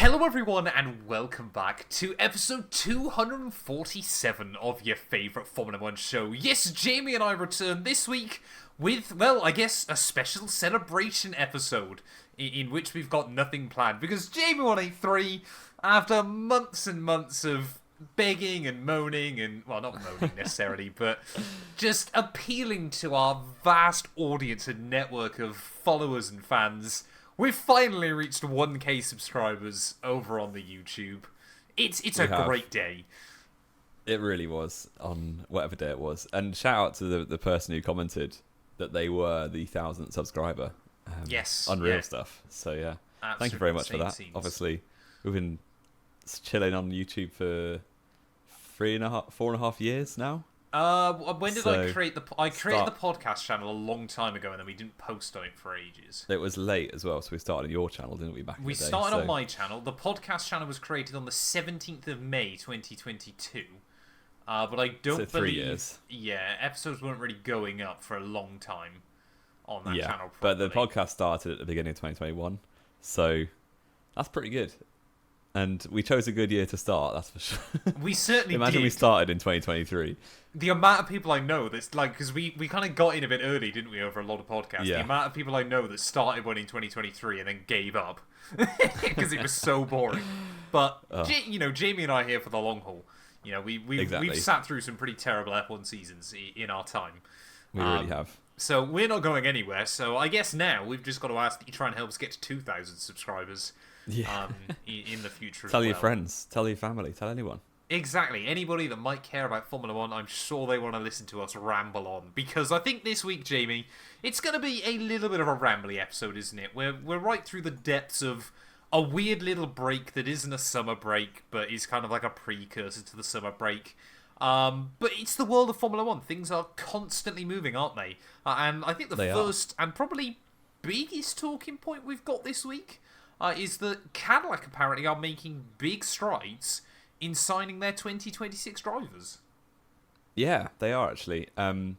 Hello everyone and welcome back to episode 247 of your favourite Formula 1 show. Yes, Jamie and I return this week with, well, I guess a special celebration episode in which we've got nothing planned. Because Jamie183, after months and months of begging and moaning and, well, not moaning necessarily, but just appealing to our vast audience and network of followers and fans, we've finally reached 1k subscribers over on the YouTube. It's a great day. It really was, on whatever day it was. And shout out to the person who commented that they were the 1,000th subscriber. Yes. Unreal stuff. So yeah, Absolutely thank you very much for that. scenes. Obviously, we've been chilling on YouTube for 4.5 years now. When did I create the... I created the podcast channel a long time ago and then we didn't post on it for ages. It was late as well, so we started on your channel, didn't we, back in the day? We started on my channel. The podcast channel was created on the 17th of May, 2022. But I don't so 3 believe... years. Yeah, episodes weren't really going up for a long time on that channel. But the probably. podcast started at the beginning of 2021, so that's pretty good. And we chose a good year to start, that's for sure. We certainly Imagine did. we started in 2023. The amount of people I know that's like, because we kind of got in a bit early, didn't we, over a lot of podcasts. Yeah. The amount of people I know that started one in 2023 and then gave up because it was so boring. But, Jamie and I are here for the long haul. You know, we've sat through some pretty terrible F1 seasons in our time. We really have. So we're not going anywhere. So I guess now we've just got to ask that you try and help us get to 2,000 subscribers in the future. Tell your friends, tell your family, tell anyone. Exactly. Anybody that might care about Formula 1, I'm sure they want to listen to us ramble on. Because I think this week, Jamie, it's going to be a little bit of a rambly episode, isn't it? We're right through the depths of a weird little break that isn't a summer break, but is kind of like a precursor to the summer break. But it's the world of Formula 1. Things are constantly moving, aren't they? And I think the first and probably biggest talking point we've got this week is that Cadillac apparently are making big strides in signing their 2026 drivers. Yeah, they are actually. And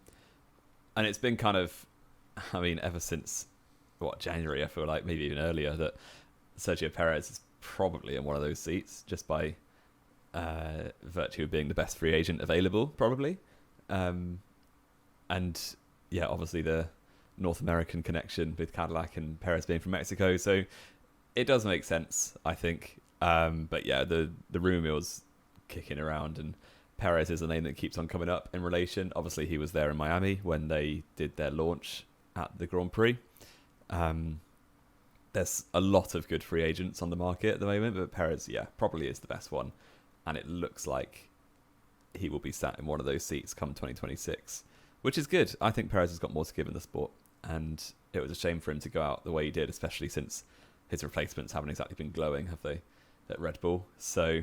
it's been kind of, ever since, January, I feel like, maybe even earlier, that Sergio Perez is probably in one of those seats, just by virtue of being the best free agent available, probably. And, yeah, obviously the North American connection with Cadillac and Perez being from Mexico, so it does make sense, I think. But yeah, the rumour mill's kicking around, and Perez is a name that keeps on coming up in relation. Obviously, he was there in Miami when they did their launch at the Grand Prix. There's a lot of good free agents on the market at the moment, but Perez, probably is the best one. And it looks like he will be sat in one of those seats come 2026, which is good. I think Perez has got more to give in the sport, and it was a shame for him to go out the way he did, especially since his replacements haven't exactly been glowing, have they, at Red Bull? So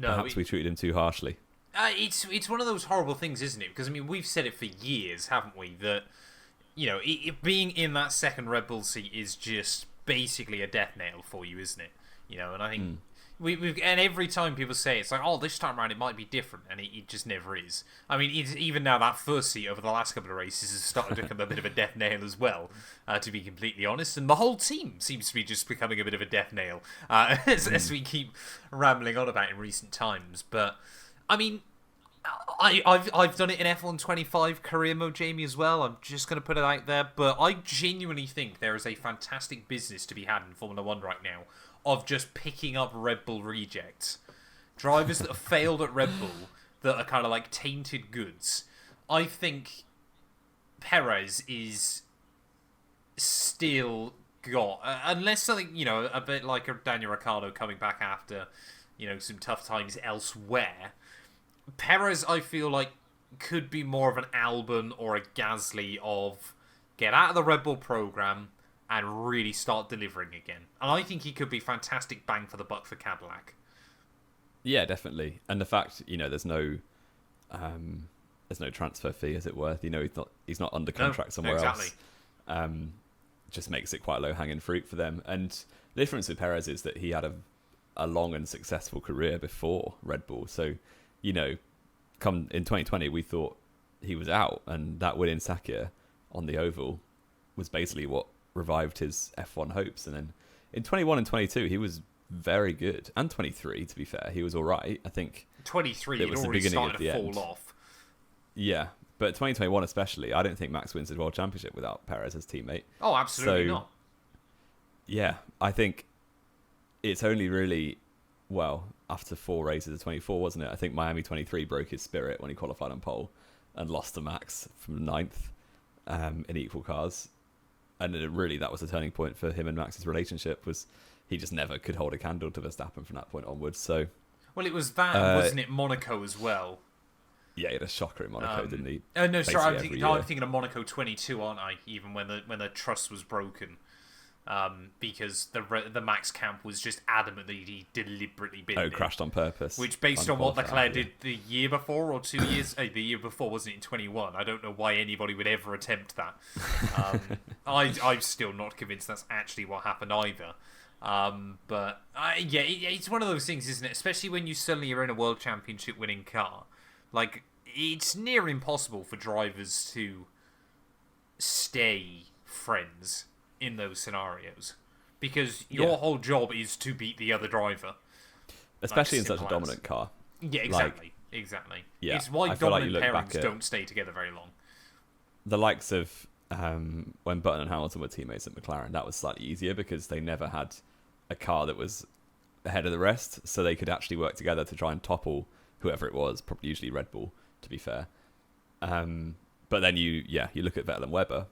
perhaps we treated him too harshly. It's one of those horrible things, isn't it? Because, we've said it for years, haven't we? That, being in that second Red Bull seat is just basically a death nail for you, isn't it? And I think... And every time people say it's like, oh, this time around it might be different, and it just never is. Even now that first seat over the last couple of races has started to become a bit of a death nail as well, to be completely honest. And the whole team seems to be just becoming a bit of a death nail as we keep rambling on about in recent times. But I've done it in F1 25 career mode, Jamie, as well. I'm just going to put it out there, but I genuinely think there is a fantastic business to be had in Formula 1 right now of just picking up Red Bull rejects. Drivers that have failed at Red Bull that are kind of like tainted goods. I think Perez is still got, unless something, a bit like a Daniel Ricciardo coming back after, some tough times elsewhere. Perez, I feel like, could be more of an Albon or a Gasly of get out of the Red Bull program and really start delivering again. And I think he could be fantastic bang for the buck for Cadillac. Yeah, definitely. And the fact, there's no transfer fee, as it were. He's not under contract somewhere else. Just makes it quite low-hanging fruit for them. And the difference with Perez is that he had a long and successful career before Red Bull. So, come in 2020, we thought he was out, and that win in Sakir on the oval was basically what revived his F1 hopes. And then in 21 and 22, he was very good. And 23, to be fair. He was all right. I think 23, it was it the already beginning started of the to end. fall off. Yeah, but 2021 especially, I don't think Max wins the World Championship without Perez as teammate. Oh, absolutely not. Yeah, I think it's only really, well, after 4 races of 24, wasn't it? I think Miami 23 broke his spirit when he qualified on pole and lost to Max from 9th in equal cars. And that was the turning point for him and Max's relationship, was he just never could hold a candle to Verstappen from that point onwards. So, well, it was that, wasn't it, Monaco as well? Yeah, he had a shocker in Monaco, didn't he? No, sorry, I'm thinking of Monaco 22, aren't I? Even when the trust was broken. Because the Max camp was just adamant that he deliberately binned it. Crashed on purpose. Which, based on what Leclerc did the year before, or 2 years... the year before, wasn't it, in 21? I don't know why anybody would ever attempt that. I'm still not convinced that's actually what happened either. It's one of those things, isn't it? Especially when you suddenly are in a World Championship winning car. Like, it's near impossible for drivers to stay friends in those scenarios, because your whole job is to beat the other driver, especially in such a dominant car. Yeah, exactly. Yeah, it's why dominant pairings don't stay together very long. The likes of when Button and Hamilton were teammates at McLaren, that was slightly easier because they never had a car that was ahead of the rest, so they could actually work together to try and topple whoever it was, probably usually Red Bull, to be fair. But then you look at Vettel and Webber,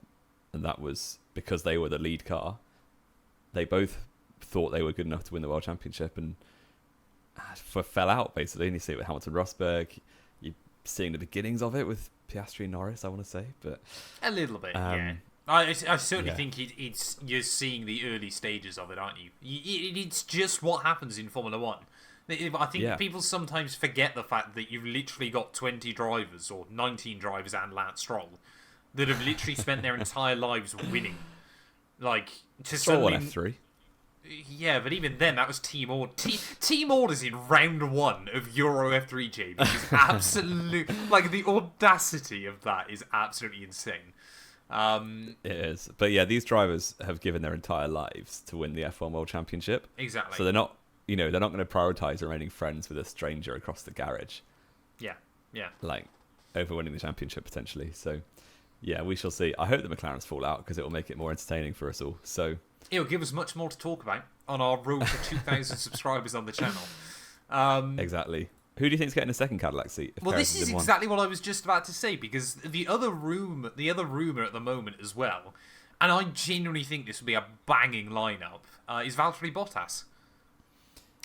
and that was because they were the lead car. They both thought they were good enough to win the World Championship and fell out, basically. And you see it with Hamilton Rosberg. You're seeing the beginnings of it with Piastri and Norris, I want to say. But a little bit, yeah. I certainly think you're seeing the early stages of it, aren't you? It's just what happens in Formula 1. I think people sometimes forget the fact that you've literally got 20 drivers, or 19 drivers and Lance Stroll, that have literally spent their entire lives winning. Like, to Stroll won F3. Yeah, but even then, that was team orders. Team orders in round 1 of Euro F3, Jamie, is absolute. Like, the audacity of that is absolutely insane. It is. But yeah, these drivers have given their entire lives to win the F1 World Championship. Exactly. So they're not going to prioritise remaining friends with a stranger across the garage. Yeah. Like, over winning the championship, potentially. So, yeah, we shall see. I hope the McLarens fall out, because it will make it more entertaining for us all. So it'll give us much more to talk about on our road to 2,000 subscribers on the channel. Exactly. Who do you think is getting a second Cadillac seat? Well, this is exactly what I was just about to say, because the other rumour at the moment as well, and I genuinely think this will be a banging lineup, is Valtteri Bottas.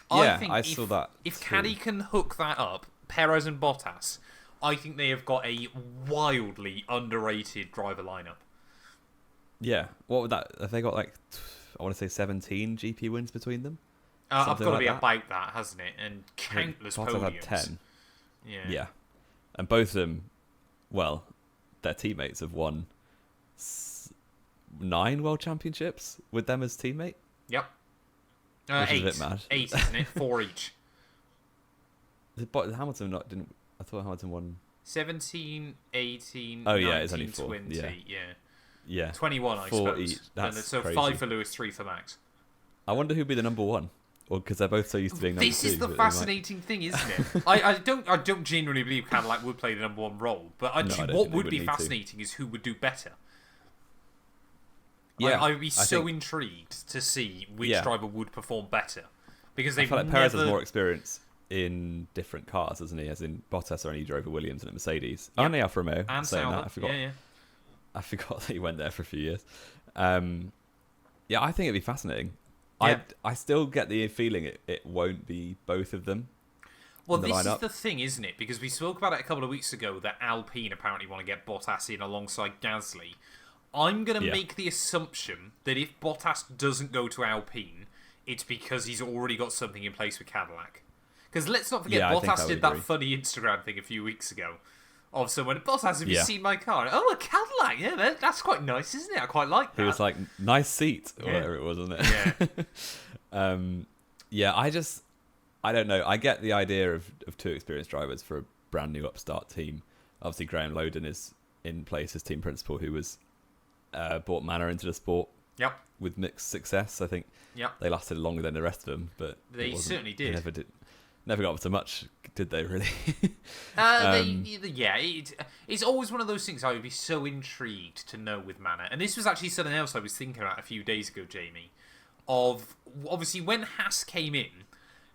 Yeah, I saw that. If Caddy can hook that up, Perez and Bottas, I think they have got a wildly underrated driver lineup. Yeah. What would that... Have they got, like, I want to say 17 GP wins between them? I've got to be about that, hasn't it? And countless podiums. Had 10. Yeah. And both of them, well, their teammates have won 9 World Championships with them as teammate. Yep. Which 8. is a bit mad. 8, isn't it? 4 each. Hamilton didn't... I thought Hamilton won... 17, 18, oh, 19, yeah, it's only 4. 20. Yeah. 21, I 4 suppose. Each. That's so crazy. 5 for Lewis, 3 for Max. I wonder who'd be the number 1. Or because they're both so used to being number 2. This is the fascinating thing, isn't it? I don't genuinely believe Cadillac would play the number 1 role, but what would be fascinating is who would do better. Yeah, I would be so intrigued to see which driver would perform better, because they feel like Perez has more experience in different cars, doesn't he? As in Bottas only drove a Williams and a Mercedes, and the Alfa Romeo. And Sauber. I forgot that he went there for a few years. I think it'd be fascinating. Yeah. I still get the feeling it won't be both of them. Well, this is the thing, isn't it? Because we spoke about it a couple of weeks ago that Alpine apparently want to get Bottas in alongside Gasly. I'm going to make the assumption that if Bottas doesn't go to Alpine, it's because he's already got something in place with Cadillac. Because let's not forget, Bottas did that funny Instagram thing a few weeks ago of someone, Bottas, have you seen my car? Oh, a Cadillac, yeah, that's quite nice, isn't it? I quite like that. He was like, nice seat, or whatever it was, wasn't it? Yeah. I don't know. I get the idea of 2 experienced drivers for a brand new upstart team. Obviously, Graham Loden is in place as team principal, who was brought Manor into the sport Yep. with mixed success. I think they lasted longer than the rest of them, but they certainly did. They never got up to much, did they? Really? It's always one of those things I would be so intrigued to know with Manor, and this was actually something else I was thinking about a few days ago, Jamie. Of obviously when Haas came in,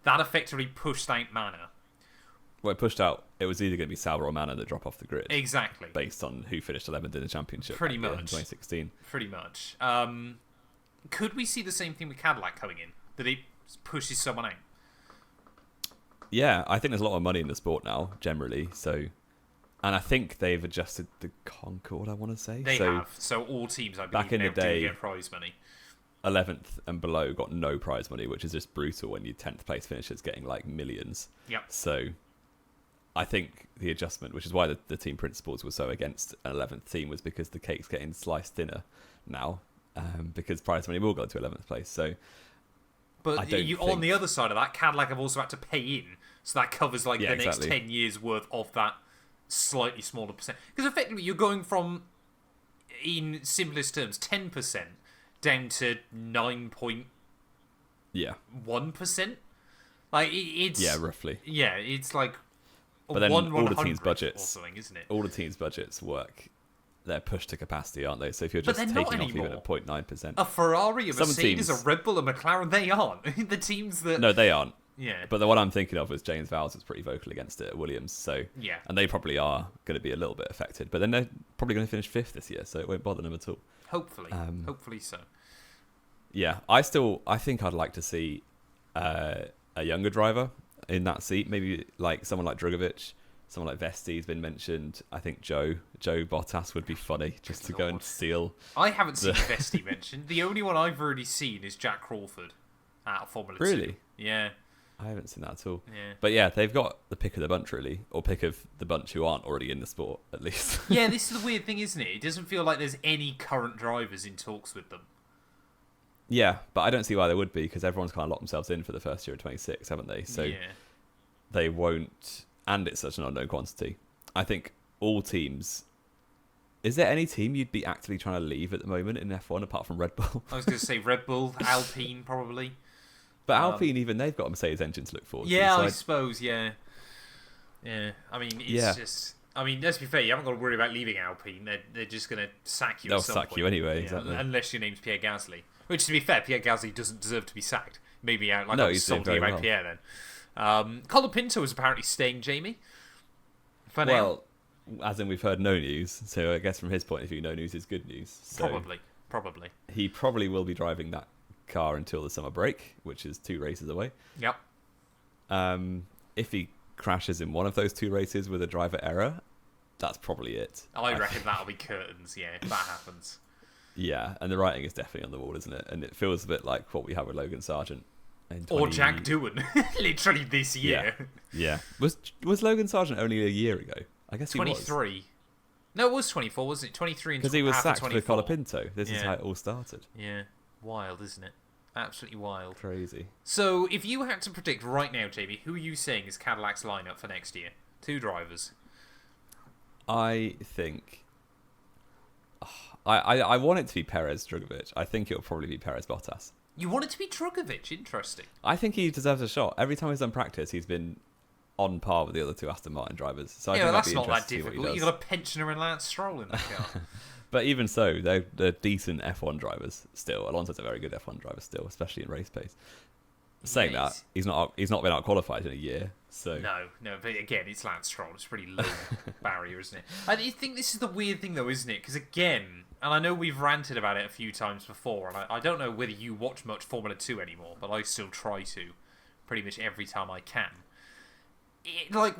that effectively pushed out Manor. Well, it pushed out. It was either going to be Sauber or Manor that drop off the grid. Exactly. Based on who finished 11th in the championship. Pretty much. In 2016. Pretty much. Could we see the same thing with Cadillac coming in? That it pushes someone out? Yeah, I think there's a lot of money in the sport now, generally. So, and I think they've adjusted the Concord, I want to say. They have. So all teams, I believe, back in the day, do get prize money. 11th and below got no prize money, which is just brutal when your 10th place finishers getting like millions. Yep. So I think the adjustment, which is why the team principals were so against an 11th team, was because the cake's getting sliced thinner now, because prize money will go to 11th place. So, but on the other side of that, Cadillac have also had to pay in, so that covers like the next 10 years worth of that slightly smaller percent. Because effectively, you're going from, in simplest terms, 10% down to 9.1%. Like it's roughly. Yeah, it's like. But then all the teams' budgets, or something, isn't it? All the teams' budgets work. They're pushed to capacity, aren't they? So if you're just taking off even at 0.9%, a Ferrari, a Mercedes, a Red Bull, a McLaren, they aren't the teams that. No, they aren't. Yeah. But the one I'm thinking of was James Vowles was pretty vocal against it at Williams. So yeah, and they probably are going to be a little bit affected. But then they're probably going to finish 5th this year, so it won't bother them at all. Hopefully, hopefully so. Yeah, I think I'd like to see a younger driver in that seat. Maybe like someone like Drugovich, someone like Vesti's been mentioned. I think Joe Bottas would be funny just to go and steal. I haven't seen Vesti mentioned. The only one I've already seen is Jack Crawford out of Formula 2. Really? Yeah. I haven't seen that at all. Yeah. But yeah, they've got the pick of the bunch, really. Or pick of the bunch who aren't already in the sport, at least. Yeah, this is the weird thing, isn't it? It doesn't feel like there's any current drivers in talks with them. Yeah, but I don't see why there would be, because everyone's kind of locked themselves in for the first year of 26, haven't they? So they won't... And it's such an unknown quantity. I think all teams... Is there any team you'd be actively trying to leave at the moment in F1 apart from Red Bull? I was going to say Red Bull, Alpine, probably. But Alpine, even they've got a Mercedes engine to look forward to. Yeah, I suppose, yeah. Yeah, I mean, it's just... I mean, let's be fair, you haven't got to worry about leaving Alpine. They're just going to sack you at some point. They'll sack you anyway, exactly. Unless your name's Pierre Gasly. Which, to be fair, Pierre Gasly doesn't deserve to be sacked. Maybe I was salty about Pierre then. Colapinto is apparently staying, Jamie. Well, as in we've heard no news, so I guess from his point of view, no news is good news. So Probably. He probably will be driving that car until the summer break, which is 2 races away. Yep. If he crashes in one of those 2 races with a driver error, that's probably it. I reckon that'll be curtains, yeah, if that happens. Yeah, and the writing is definitely on the wall, isn't it? And it feels a bit like what we have with Logan Sargent. Or Jack Doohan, literally this year. Yeah. Was Logan Sargent only a year ago? I guess 23. He was. No, it was 24, wasn't it? 23 and because he was sacked for 24. Colapinto. This is how it all started. Yeah. Wild, isn't it? Absolutely wild. Crazy. So, if you had to predict right now, Jamie, who are you saying is Cadillac's lineup for next year? 2 drivers. I think... I want it to be Perez Drugovich. I think it'll probably be Perez Bottas. You want it to be Drugovich? Interesting. I think he deserves a shot. Every time he's done practice, he's been on par with the other 2 Aston Martin drivers. So I think that's not that difficult. You've got a pensioner and Lance Stroll in that car. But even so, they're decent F1 drivers still. Alonso's a very good F1 driver still, especially in race pace. Saying that, he's not been out qualified in a year. So No, but again, it's Lance Stroll. It's a pretty low barrier, isn't it? I think this is the weird thing, though, isn't it? Because again, and I know we've ranted about it a few times before, and I don't know whether you watch much Formula 2 anymore, but I still try to, pretty much every time I can.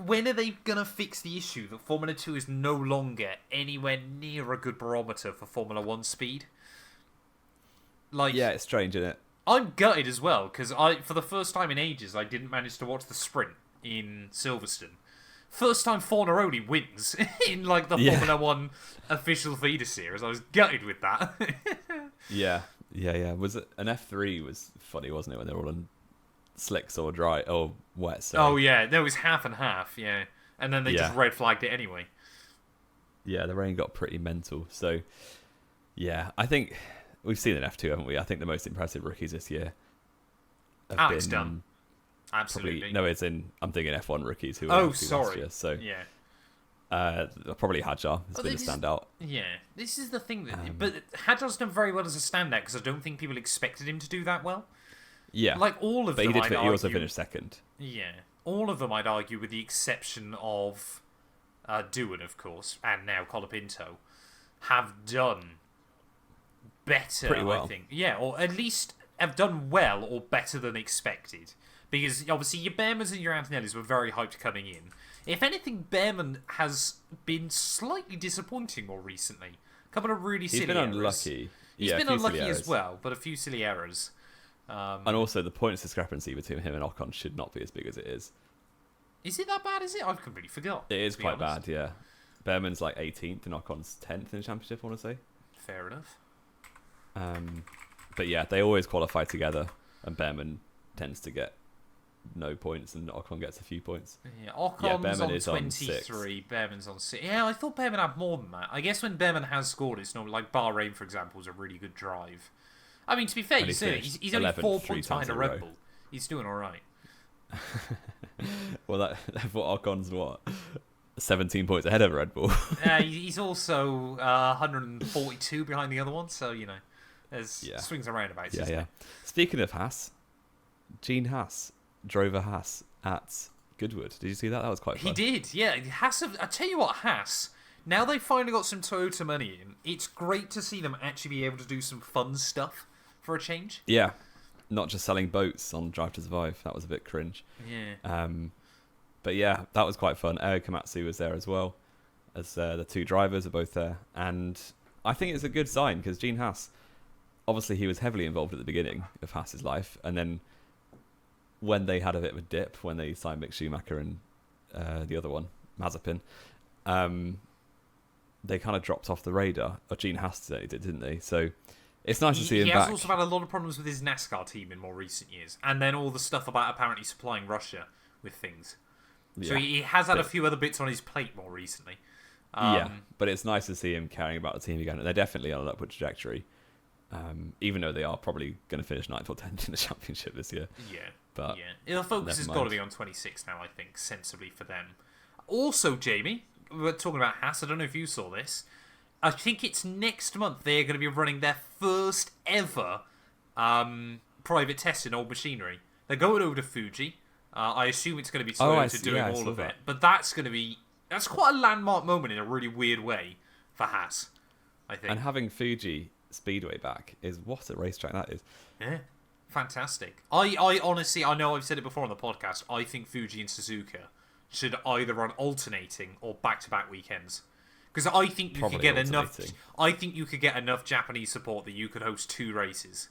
When are they going to fix the issue that Formula 2 is no longer anywhere near a good barometer for Formula 1 speed? Yeah, it's strange, isn't it? I'm gutted as well, because for the first time in ages, I didn't manage to watch the sprint in Silverstone. First time Fornaroli wins in the Formula 1 official feeder series. I was gutted with that. Yeah. Was it an F3 was funny, wasn't it, when they were all on slicks or dry or wet? So. Oh yeah, there was half and half, yeah. And then they just red flagged it anyway. Yeah, the rain got pretty mental. So yeah, I think we've seen an F2, haven't we? I think the most impressive rookies this year have Alex been Dunn. Absolutely. I'm thinking F1 rookies who were Oh, F2 sorry. last year. So yeah. Probably Hadjar has been a standout. Yeah, this is the thing. But Hadjar's done very well as a standout because I don't think people expected him to do that well. Yeah. Like all of them, he also finished second. Yeah. All of them, I'd argue, with the exception of Doohan, of course, and now Colapinto, have done better, pretty well. I think. Yeah, or at least have done well or better than expected. Because, obviously, your Behrmans and your Antonellis were very hyped coming in. If anything, Behrman has been slightly disappointing more recently. A couple of really silly errors. He's been unlucky. He's been unlucky as well, but a few silly errors. And also, the points discrepancy between him and Ocon should not be as big as it is. Is it that bad, is it? I've completely forgot. It is quite bad, yeah. Behrman's like 18th and Ocon's 10th in the championship, I want to say. Fair enough. But yeah, they always qualify together, and Behrman tends to get no points, and Ocon gets a few points. Yeah, Ocon's on 23, Behrman's on 6. Yeah, I thought Behrman had more than that. I guess when Behrman has scored, it's normally like Bahrain, for example, was a really good drive. I mean, to be fair, he's only 4 points behind a Red Bull. He's doing all right. Well, that's what Ocon's 17 points ahead of Red Bull. He's also 142 behind the other one, so there's swings and roundabouts. Yeah. Speaking of Haas, Gene Haas drove a Haas at Goodwood. Did you see that? That was quite fun. He did, yeah. I tell you what, Haas. Now they've finally got some Toyota money in. It's great to see them actually be able to do some fun stuff for a change. Yeah. Not just selling boats on Drive to Survive. That was a bit cringe. Yeah. But yeah, that was quite fun. Eo Komatsu was there as well, as the two drivers are both there. And I think it's a good sign because Gene Haas, obviously he was heavily involved at the beginning of Haas's life. And then when they had a bit of a dip, when they signed Mick Schumacher and the other one, Mazepin, they kind of dropped off the radar. Or Gene Haas did, didn't they? So it's nice to see him back. He has also had a lot of problems with his NASCAR team in more recent years. And then all the stuff about apparently supplying Russia with things. Yeah, so he has had a few other bits on his plate more recently. Yeah, but it's nice to see him caring about the team again. They're definitely on an upward trajectory, even though they are probably going to finish 9th or 10th in the championship this year. Yeah, but the focus has got to be on 26 now, I think, sensibly for them. Also, Jamie, we're talking about Haas. I don't know if you saw this. I think it's next month they're going to be running their first ever private test in old machinery. They're going over to Fuji. I assume it's going to be Toyota doing all of it. But that's quite a landmark moment in a really weird way for Haas, I think. And having Fuji Speedway back is what a racetrack that is. Yeah, fantastic. I honestly, I know I've said it before on the podcast, I think Fuji and Suzuka should either run alternating or back-to-back weekends. Because I think you could get enough. I think you could get enough Japanese support that you could host 2 races.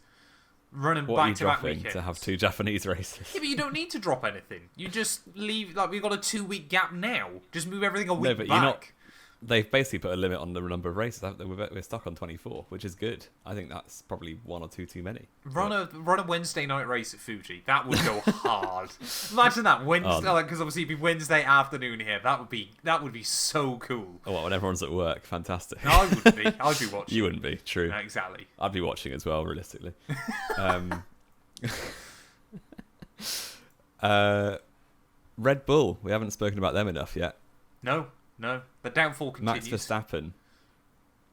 Running back-to-back weekends to have 2 Japanese races. Yeah, but you don't need to drop anything. You just leave. Like we've got a 2-week gap now. Just move everything a week back. They've basically put a limit on the number of races. We're stuck on 24, which is good. I think that's probably 1 or 2 too many. Run a Wednesday night race at Fuji. That would go hard. Imagine that Wednesday, because obviously it'd be Wednesday afternoon here. That would be so cool. Oh, when everyone's at work, fantastic. No, I wouldn't be. I'd be watching. You wouldn't be, true. No, exactly. I'd be watching as well, realistically. Red Bull. We haven't spoken about them enough yet. No. The downfall continues. Max Verstappen.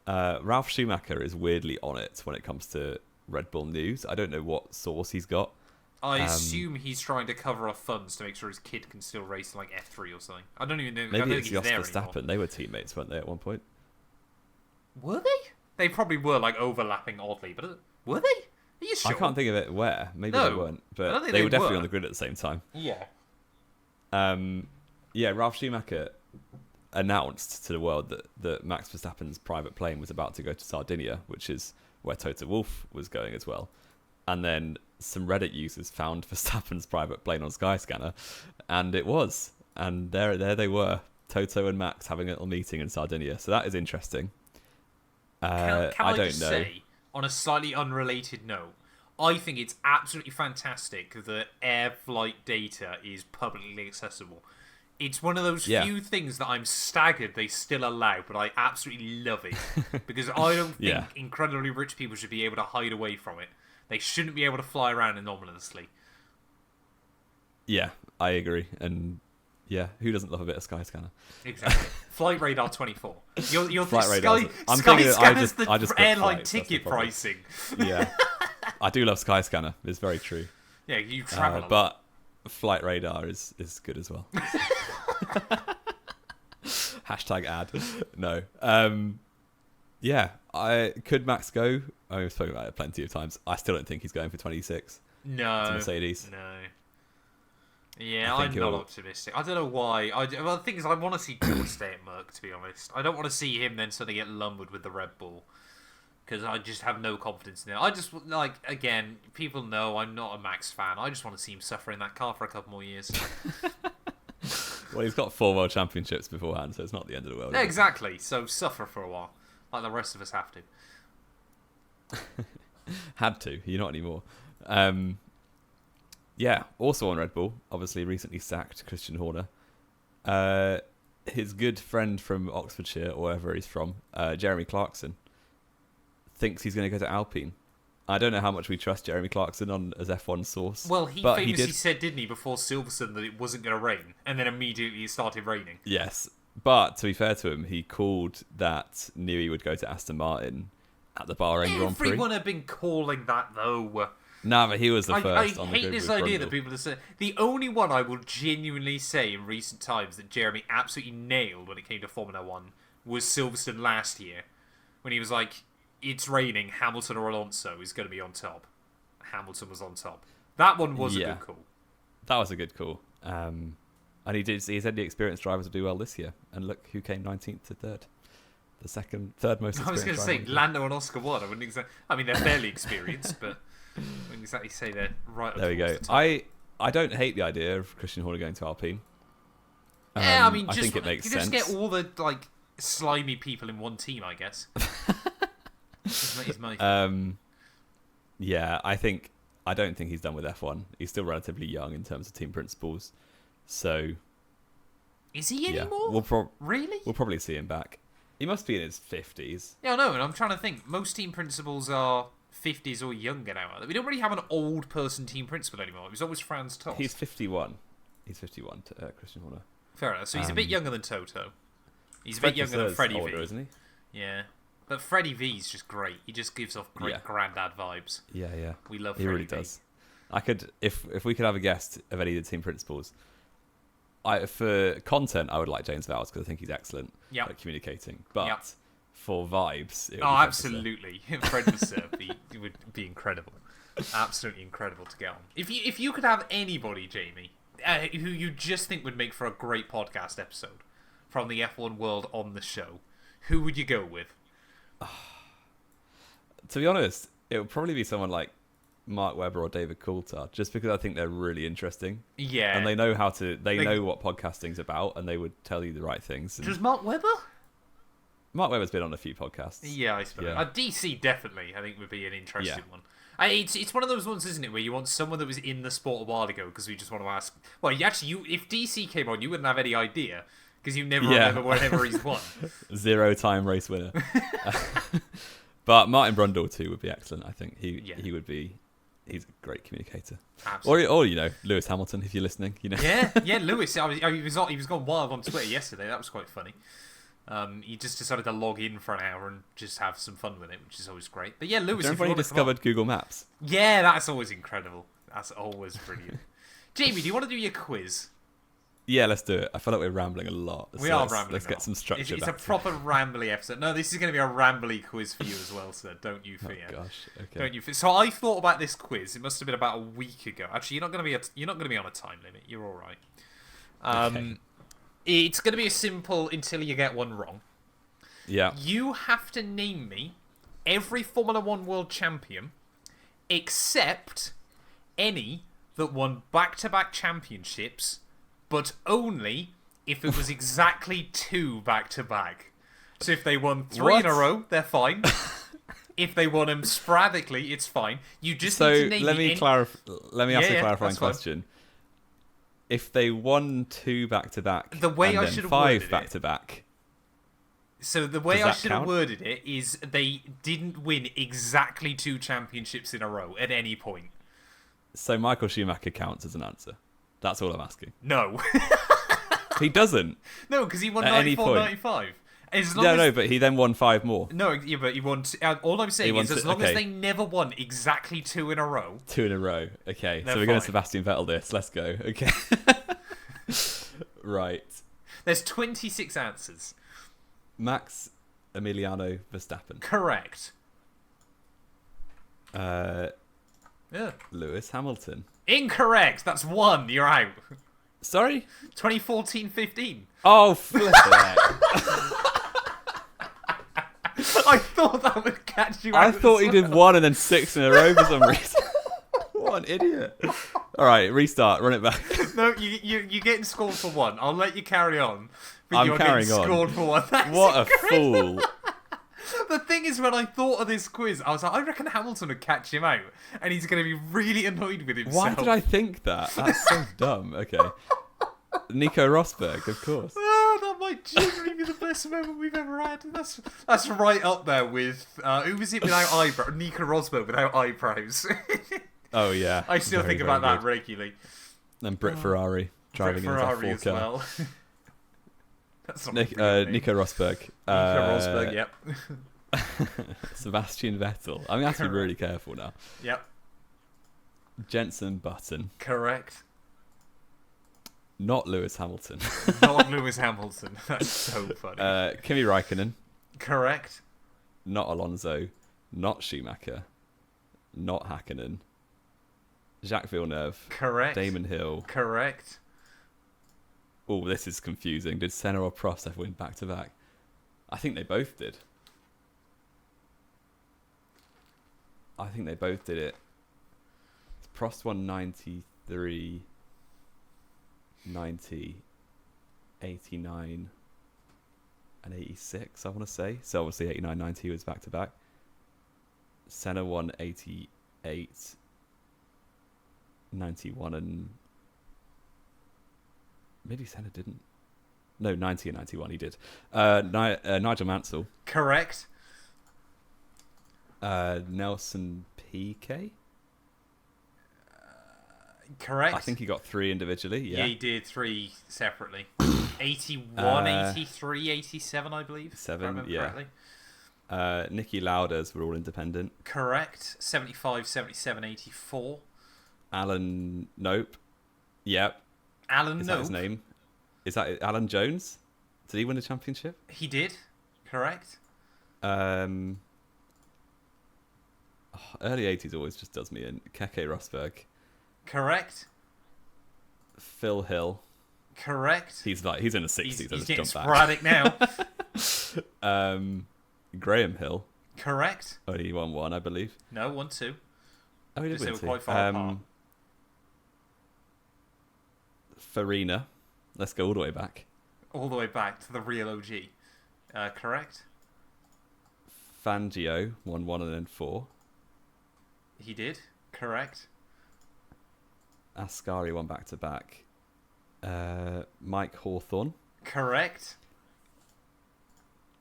Ralf Schumacher is weirdly on it when it comes to Red Bull news. I don't know what source he's got. I assume he's trying to cover off funds to make sure his kid can still race in like F3 or something. I don't even know. Maybe it's Jos Verstappen. Anymore. They were teammates, weren't they, at one point? Were they? They probably were like overlapping oddly, but were they? Are you sure? I can't think of it where. Maybe they weren't, but they were definitely on the grid at the same time. Yeah. Ralf Schumacher announced to the world that Max Verstappen's private plane was about to go to Sardinia, which is where Toto Wolff was going as well. And then some Reddit users found Verstappen's private plane on Skyscanner, and it was. And there they were, Toto and Max having a little meeting in Sardinia. So that is interesting. Can I don't know. Say, on a slightly unrelated note, I think it's absolutely fantastic that air flight data is publicly accessible. It's one of those few things that I'm staggered they still allow, but I absolutely love it. Because I don't think incredibly rich people should be able to hide away from it. They shouldn't be able to fly around anonymously. Yeah, I agree. And yeah, who doesn't love a bit of Skyscanner? Exactly. Flight Radar 24. You're Flight Radar. Skyscanner's the I just airline flights, ticket pricing. Yeah. I do love Skyscanner. It's very true. Yeah, you travel but Flight Radar is good as well. Hashtag ad. No. Yeah, could Max go? We've spoken about it plenty of times. I still don't think he's going for 26. No. To Mercedes. No. Yeah, I'm not optimistic. I don't know why. Well, the thing is, I want to see George stay at Merc, to be honest. I don't want to see him then suddenly get lumbered with the Red Bull. Because I just have no confidence in it. I just, again, people know I'm not a Max fan. I just want to see him suffer in that car for a couple more years. Well, he's got 4 World Championships beforehand, so it's not the end of the world. Yeah, exactly. So suffer for a while. Like the rest of us have to. Had to. You're not anymore. Yeah, also on Red Bull, obviously recently sacked Christian Horner. His good friend from Oxfordshire, or wherever he's from, Jeremy Clarkson, thinks he's going to go to Alpine. I don't know how much we trust Jeremy Clarkson as F1 source. Well, he famously said, didn't he, before Silverstone that it wasn't going to rain, and then immediately it started raining. Yes, but to be fair to him, he called that Newey would go to Aston Martin at the Bahrain Grand Prix. Everyone had been calling that, though. Nah, but he was the first on the grid. I hate this idea that people are saying. The only one I will genuinely say in recent times that Jeremy absolutely nailed when it came to Formula 1 was Silverstone last year, when he was like, it's raining, Hamilton or Alonso is going to be on top. Hamilton was on top. That one was a good call. That was a good call. And he said the experienced drivers will do well this year. And look who came 19th to 3rd. The third most experienced driver. I was going to say, Lando and Oscar won. I mean, they're fairly experienced, but I wouldn't exactly say they're right. There we go. I don't hate the idea of Christian Horner going to Alpine. Yeah, I mean, I think it makes sense. Just get all the slimy people in one team, I guess. Yeah, I don't think he's done with F1. He's still relatively young in terms of team principles. So is he anymore? Really? We'll probably see him back. He must be in his 50s. Yeah, no, and I'm trying to think. Most team principals are 50s or younger now. We don't really have an old person team principal anymore. It was always Franz Tost. He's 51. He's 51 to Christian Horner. Fair enough. So he's a bit younger than Toto. He's a bit younger than Freddie V, isn't he? Yeah. But Freddie V's just great. He just gives off great granddad vibes. Yeah. We love Freddie V. He really does. I could, if we could have a guest of any of the team principals, for content, I would like James Vowles because I think he's excellent at communicating. But for vibes, it would be absolutely. Fred would be incredible. Absolutely incredible to get on. If you could have anybody, Jamie, who you just think would make for a great podcast episode from the F1 world on the show, who would you go with? To be honest, it would probably be someone like Mark Webber or David Coulthard, just because I think they're really interesting. Yeah. And they know know what podcasting's about, and they would tell you the right things. Does Mark Webber? Mark Webber's been on a few podcasts. Yeah, I suppose. DC definitely, I think, would be an interesting one. It's one of those ones, isn't it, where you want someone that was in the sport a while ago because we just want to ask. Well, if DC came on, you wouldn't have any idea because you never remember whenever he's won. 0-time race winner. But Martin Brundle too would be excellent. I think he would be. He's a great communicator. Absolutely. Or Lewis Hamilton, if you're listening. Yeah, Lewis. He was gone wild on Twitter yesterday. That was quite funny. He just decided to log in for an hour and just have some fun with it, which is always great. But yeah, Lewis. Remember when he discovered Google Maps? Yeah, that's always incredible. That's always brilliant. Jamie, do you want to do your quiz? Yeah, let's do it. I feel like we're rambling a lot. We are rambling. Let's get some structure. It's a proper rambly episode. No, this is going to be a rambly quiz for you as well, sir. Don't you fear? Oh gosh. Okay. Don't you fear? So I thought about this quiz. It must have been about a week ago. Actually, you're not going to be on a time limit. You're all right. Okay. It's going to be a simple until you get one wrong. Yeah. You have to name me every Formula 1 world champion except any that won back-to-back championships, but only if it was exactly 2 back-to-back. So if they won 3 in a row, they're fine. If they won them sporadically, it's fine. You just need to name let me ask a clarifying question. if they won 2 back-to-back The way and I then should have 5 worded it. back-to-back... So the way Does I that should have count? worded it is they didn't win exactly 2 championships in a row at any point. So Michael Schumacher counts as an answer. That's all I'm asking. No. He doesn't. No, because he won At any 94, point. 95. As long No, as... no, but he then won 5 more. No, yeah, but he won... all I'm saying is as long as they never won exactly 2 in a row... 2 in a row. Okay, They're so we're going to fine. Sebastian Vettel this. Let's go. Okay. Right. There's 26 answers. Max Emiliano Verstappen. Correct. Uh, Yeah. Lewis Hamilton. Incorrect. That's 1. You're out. Sorry? 2014-15. Oh, flip it. I thought that would catch you out. I thought he as did well. 1 and then 6 in a row for some reason. What an idiot. All right, restart. Run it back. No, you're getting scored for 1. I'll let you carry on. But I'm you're carrying getting on. scored for 1. That's What a incredible. fool. The thing is, when I thought of this quiz, I was like, I reckon Hamilton would catch him out, and he's going to be really annoyed with himself. Why did I think that? That's so dumb. Okay. Nico Rosberg, of course. Oh, that might genuinely be the best moment we've ever had. That's right up there with who was it without eyebrows? Nico Rosberg without eyebrows. Oh, yeah. I still Very, think about very that good. regularly. And Britt Ferrari driving Brett in his Ferrari F4 as car. well. That's not Nico Rosberg. Nico Rosberg. Yep. Sebastian Vettel. I'm going to have to be really careful now. Yep. Jenson Button. Correct. Not Lewis Hamilton. Not Lewis Hamilton. That's so funny. Kimi Räikkönen. Correct. Not Alonso. Not Schumacher. Not Hakkinen. Jacques Villeneuve. Correct. Damon Hill. Correct. Oh, this is confusing. Did Senna or Prost ever win back-to-back? I think they both did. I think they both did it. Prost won 93, 90, 89, and 86, I want to say. So obviously 89, 90 was back-to-back. Senna won 88, 91, and... Maybe Senna didn't. No, 90 and 91 he did. Nigel Mansell. Correct. Nelson Piquet. Correct. I think he got 3 individually. Yeah, he did 3 separately. 81, 83, 87, I believe. 7, if I remember yeah. correctly. Nicky Lauda's were all independent. Correct. 75, 77, 84. Alan Nope. Yep. Alan Is that his Nope. name? Is that Alan Jones? Did he win the championship? He did. Correct. Early 80s always just does me in. Keke Rosberg. Correct. Phil Hill. Correct. He's in the 60s. He's I just getting jumped back. sporadic now. Graham Hill. Correct. Only won 1, I believe. No, 1, 2. Oh, he did Because they win were 2. quite far apart. Farina. Let's go all the way back. All the way back to the real OG. Correct. Fangio won 1 and then 4. He did. Correct. Ascari won back-to-back. Mike Hawthorne. Correct.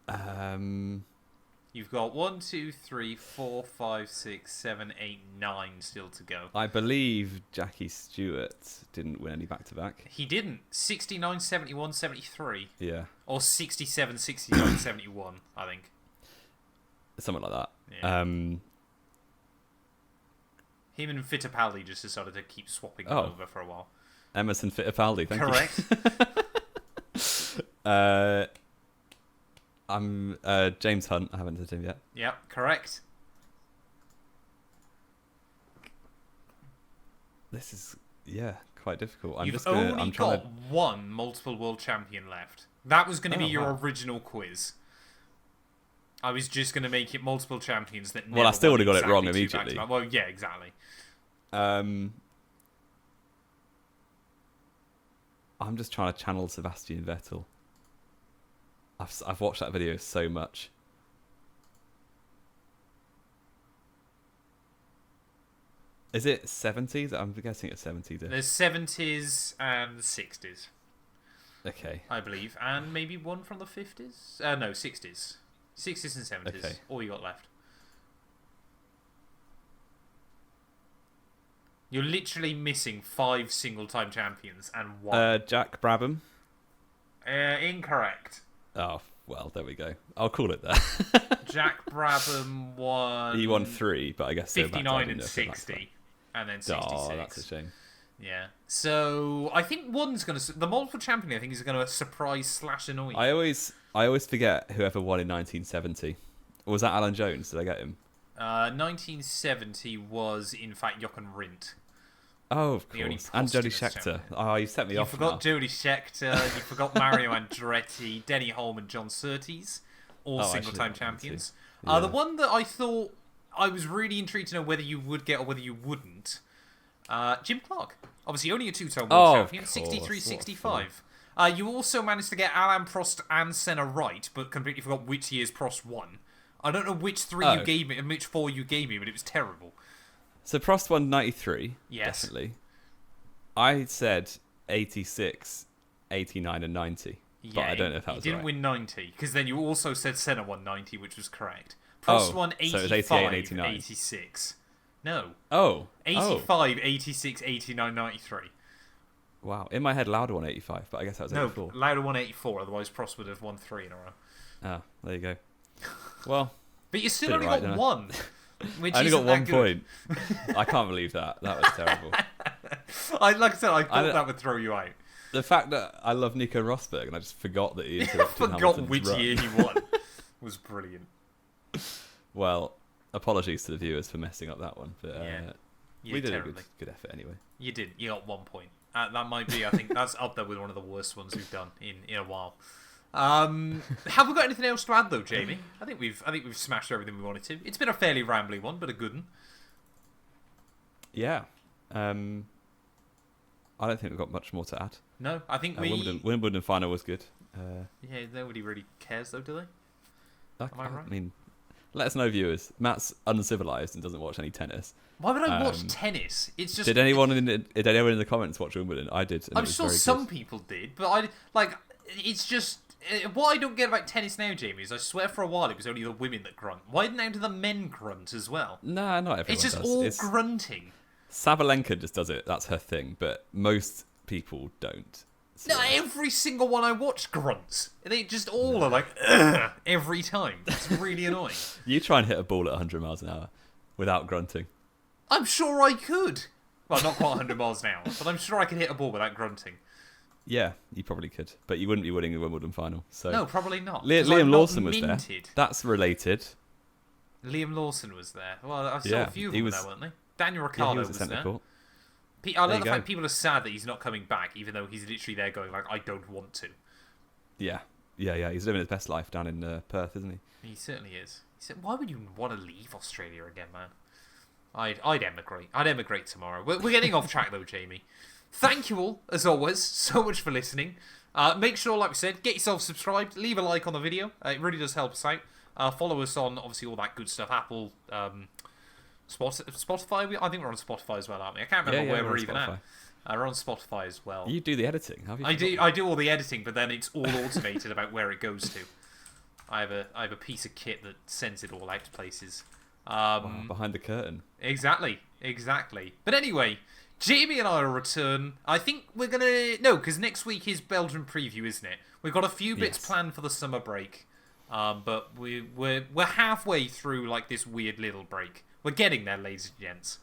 Um, You've got 1, 2, 3, 4, 5, 6, 7, 8, 9 still to go. I believe Jackie Stewart didn't win any back-to-back. He didn't. 69, 71, 73. Yeah, Or 67, 69, 71, I think. something like that. Yeah. Him and Fittipaldi just decided to keep swapping them over for a while. Emerson Fittipaldi, thank Correct. you. I'm James Hunt. I haven't said him yet. Yep, correct. This is quite difficult. You've only got one multiple world champion left. That was going to be your original quiz. I was just going to make it multiple champions that. Well, I still would have got it wrong 2 immediately. back-to-back. Well, yeah, exactly. I'm just trying to channel Sebastian Vettel. I've watched that video so much. Is it 70s? I'm guessing it's 70s. There's 70s and 60s. Okay. I believe. And maybe one from the 50s? No, 60s. 60s and 70s. Okay. All you got left. You're literally missing 5 single-time champions and 1. Jack Brabham. Incorrect. Oh, well, there we go. I'll call it that. Jack Brabham won... He won 3, but I guess... 59 and 60. And then 66. Oh, that's a shame. Yeah. So, I think one's going to... The multiple champion, I think, is going to surprise / annoy you. I always forget whoever won in 1970. Or was that Alan Jones? Did I get him? 1970 was, in fact, Jochen Rindt. Oh, of course. And Jody Scheckter. Oh, you set me off. You forgot Jody Scheckter. You forgot Mario Andretti, Denny Holm, and John Surtees, all single-time champions. The one that I thought I was really intrigued to know whether you would get or whether you wouldn't, Jim Clark. Obviously, only a 2-time world champion, 63-65. You also managed to get Alain Prost and Senna right, but completely forgot which years Prost won. I don't know which 3 you gave me and which 4 you gave me, but it was terrible. So Prost won 93. Yes. Definitely. I said 86, 89 and 90. Yeah, but I don't know if that was right. You didn't win 90, because then you also said Senna won 90, which was correct. Prost won 85, so it was 88 and 89. 86. No. 85, 86, 89, 93. Wow. In my head, Lauda won 85, but I guess that was 84. No, Lauda won 84, otherwise Prost would have won 3 in a row. Ah, there you go. Well... But you still only got 1. Which I only got 1 point. I can't believe that. That was terrible. Like I said, I thought that would throw you out. The fact that I love Nico Rosberg and I just forgot that he interrupted forgot Hamilton's which run. year he won was brilliant. Well, apologies to the viewers for messing up that one, but we did terribly. a good effort anyway. You did. You got 1 point. That might be. I think that's up there with one of the worst ones we've done in a while. Have we got anything else to add though, Jamie? I think we've smashed everything we wanted to. It's been a fairly rambly one, but a good one. Yeah. I don't think we've got much more to add. No, I think Wimbledon final was good. Yeah, nobody really cares though, do they? Am I right? I mean, let us know, viewers. Matt's uncivilized and doesn't watch any tennis. Why would I watch tennis? It's just. Did anyone in the comments watch Wimbledon? I did. I'm sure some people did, but it's just. What I don't get about tennis now, Jamie, is I swear for a while it was only the women that grunt. Why now do the men grunt as well? Nah, not everyone It's just does. all grunting. Sabalenka just does it. That's her thing. But most people don't. So. No, every single one I watch grunts. They just all are like, ugh, every time. It's really annoying. You try and hit a ball at 100 miles an hour without grunting. I'm sure I could. Well, not quite 100 miles an hour, but I'm sure I could hit a ball without grunting. Yeah, you probably could, but you wouldn't be winning the Wimbledon final. So no, probably not. Liam Lawson was there. That's related. Liam Lawson was there. Well, I saw a few of them there, weren't they? Daniel Ricciardo was there. Court. I love the fact people are sad that he's not coming back, even though he's literally there going like, I don't want to. Yeah. He's living his best life down in Perth, isn't he? He certainly is. He said, "Why would you want to leave Australia again, man?" I'd emigrate. I'd emigrate tomorrow. We're getting off track though, Jamie. Thank you all, as always, so much for listening. Make sure, like we said, get yourself subscribed, leave a like on the video. It really does help us out. Follow us on, obviously, all that good stuff. Apple, Spotify. I think we're on Spotify as well, aren't we? I can't remember where we're even at. We're on Spotify as well. You do the editing, have you? I do all the editing, but then it's all automated about where it goes to. I have a piece of kit that sends it all out to places. Wow, behind the curtain. Exactly. But anyway, Jamie and I will return. I think we're going to... No, because next week is Belgium preview, isn't it? We've got a few bits planned for the summer break. But we're halfway through like this weird little break. We're getting there, ladies and gents.